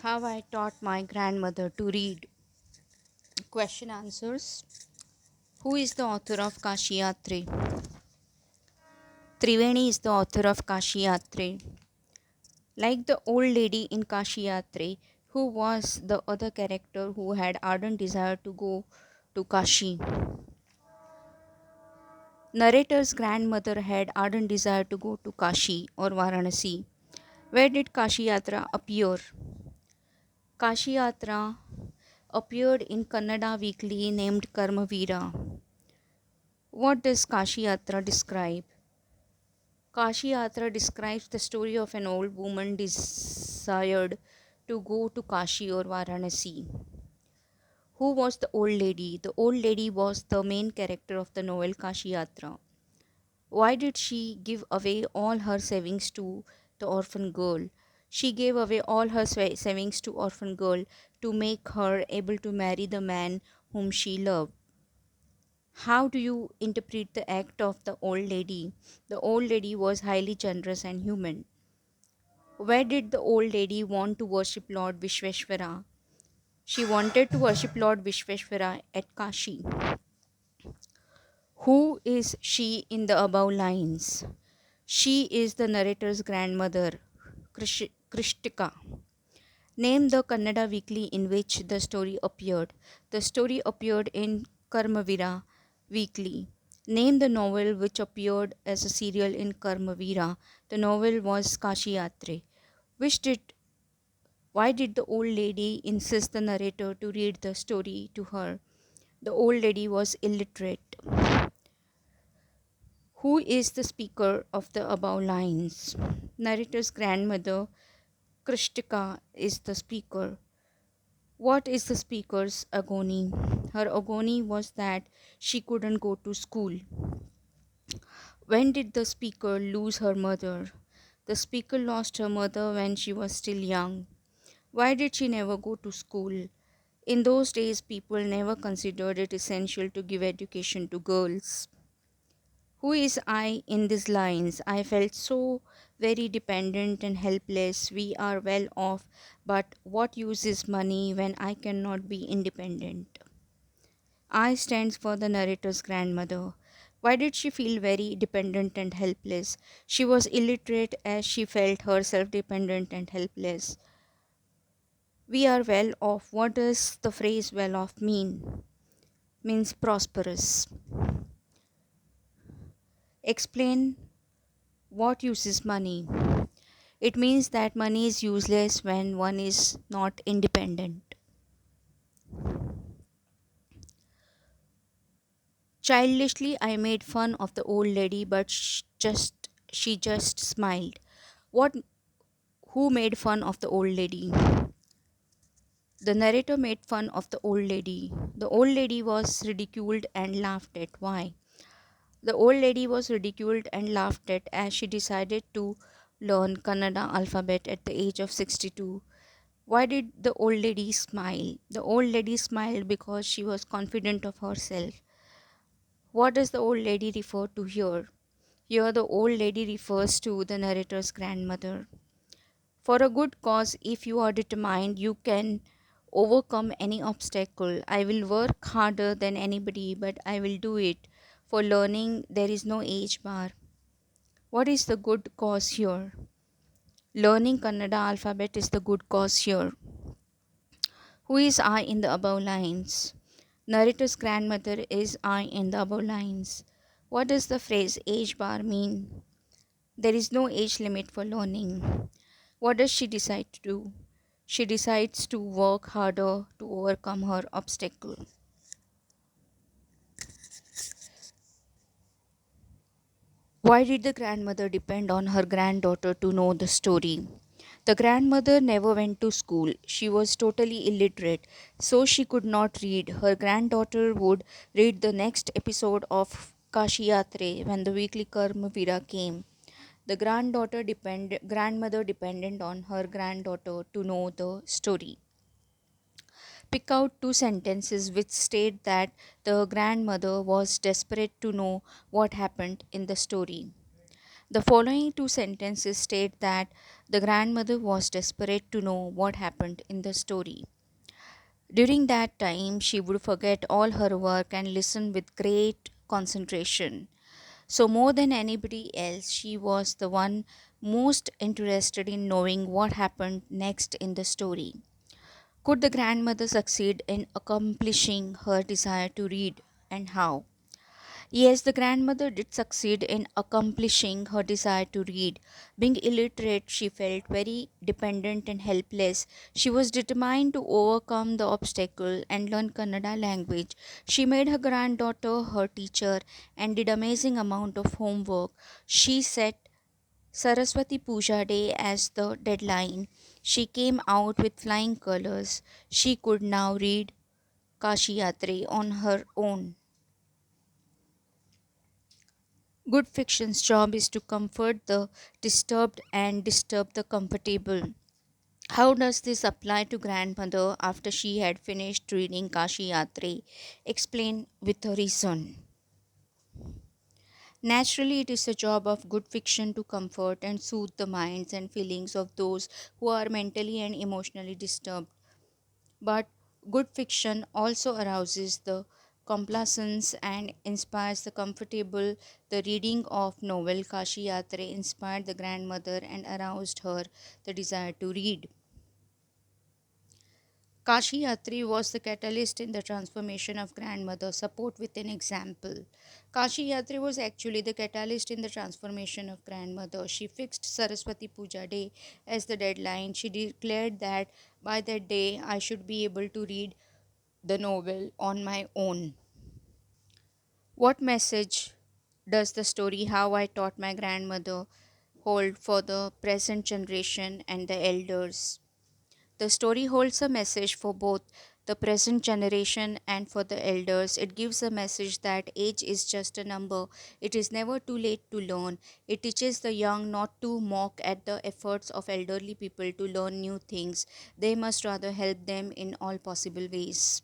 How I taught my grandmother to read. Question answers. Who is the author of Kashi Yatre? Triveni is the author of Kashi Yatre. Like the old lady in Kashi Yatre, who was the other character who had ardent desire to go to Kashi. Narrator's grandmother had ardent desire to go to Kashi or Varanasi. Where did Kashi Yatra appear? Kashi Yatra appeared in Kannada weekly named Karmavira. What does Kashi Yatra describe? Kashi Yatra describes the story of an old woman desired to go to Kashi or Varanasi. Who was the old lady? The old lady was the main character of the novel Kashi Yatra. Why did she give away all her savings to the orphan girl? She gave away all her savings to orphan girl to make her able to marry the man whom she loved. How do you interpret the act of the old lady? The old lady was highly generous and human. Where did the old lady want to worship Lord Vishweshwara? She wanted to worship Lord Vishweshwara at Kashi. Who is she in the above lines? She is the narrator's grandmother, Krishtika. Name the Kannada weekly in which the story appeared. The story appeared in Karmavira weekly. Name the novel which appeared as a serial in Karmavira. The novel was Kashi Yatre. Which did Why did the old lady insist the narrator to read the story to her? The old lady was illiterate. Who is the speaker of the above lines? Narrator's grandmother, Krishtika, is the speaker. What is the speaker's agony? Her agony was that she couldn't go to school. When did the speaker lose her mother? The speaker lost her mother when she was still young. Why did she never go to school? In those days, people never considered it essential to give education to girls. Who is I in these lines? I felt so very dependent and helpless. We are well off, but what use is money when I cannot be independent? I stands for the narrator's grandmother. Why did she feel very dependent and helpless? She was illiterate as she felt herself dependent and helpless. We are well off. What does the phrase well off mean? Means prosperous. Explain what uses money. It means that money is useless when one is not independent. Childishly, I made fun of the old lady, but she just smiled. What? Who made fun of the old lady? The narrator made fun of the old lady. The old lady was ridiculed and laughed at. Why? The old lady was ridiculed and laughed at as she decided to learn Kannada alphabet at the age of 62. Why did the old lady smile? The old lady smiled because she was confident of herself. What does the old lady refer to here? Here, the old lady refers to the narrator's grandmother. For a good cause, if you are determined, you can overcome any obstacle. I will work harder than anybody, but I will do it. For learning, there is no age bar. What is the good cause here? Learning Kannada alphabet is the good cause here. Who is I in the above lines? Narrator's grandmother is I in the above lines. What does the phrase age bar mean? There is no age limit for learning. What does she decide to do? She decides to work harder to overcome her obstacle. Why did the grandmother depend on her granddaughter to know the story? The grandmother never went to school. She was totally illiterate, so she could not read. Her granddaughter would read the next episode of Kashi Yatre when the weekly Karmavira came. The grandmother depended on her granddaughter to know the story. Pick out two sentences which state that the grandmother was desperate to know what happened in the story. The following two sentences state that the grandmother was desperate to know what happened in the story. During that time, she would forget all her work and listen with great concentration. So, more than anybody else, she was the one most interested in knowing what happened next in the story. Could the grandmother succeed in accomplishing her desire to read, and how? Yes, the grandmother did succeed in accomplishing her desire to read. Being illiterate, she felt very dependent and helpless. She was determined to overcome the obstacle and learn Kannada language. She made her granddaughter her teacher and did amazing amount of homework. She set Saraswati Puja Day as the deadline. She came out with flying colors. She could now read Kashi Yatre on her own. Good fiction's job is to comfort the disturbed and disturb the comfortable. How does this apply to grandmother after she had finished reading Kashi Yatre? Explain with a reason. Naturally, it is the job of good fiction to comfort and soothe the minds and feelings of those who are mentally and emotionally disturbed. But good fiction also arouses the complacence and inspires the comfortable. The reading of novel Kashi Yatre inspired the grandmother and aroused her the desire to read. Kashi Yatri was the catalyst in the transformation of grandmother. Support with an example. Kashi Yatri was actually the catalyst in the transformation of grandmother. She fixed Saraswati Puja Day as the deadline. She declared that by that day I should be able to read the novel on my own. What message does the story How I Taught My Grandmother hold for the present generation and the elders? The story holds a message for both the present generation and for the elders. It gives a message that age is just a number. It is never too late to learn. It teaches the young not to mock at the efforts of elderly people to learn new things. They must rather help them in all possible ways.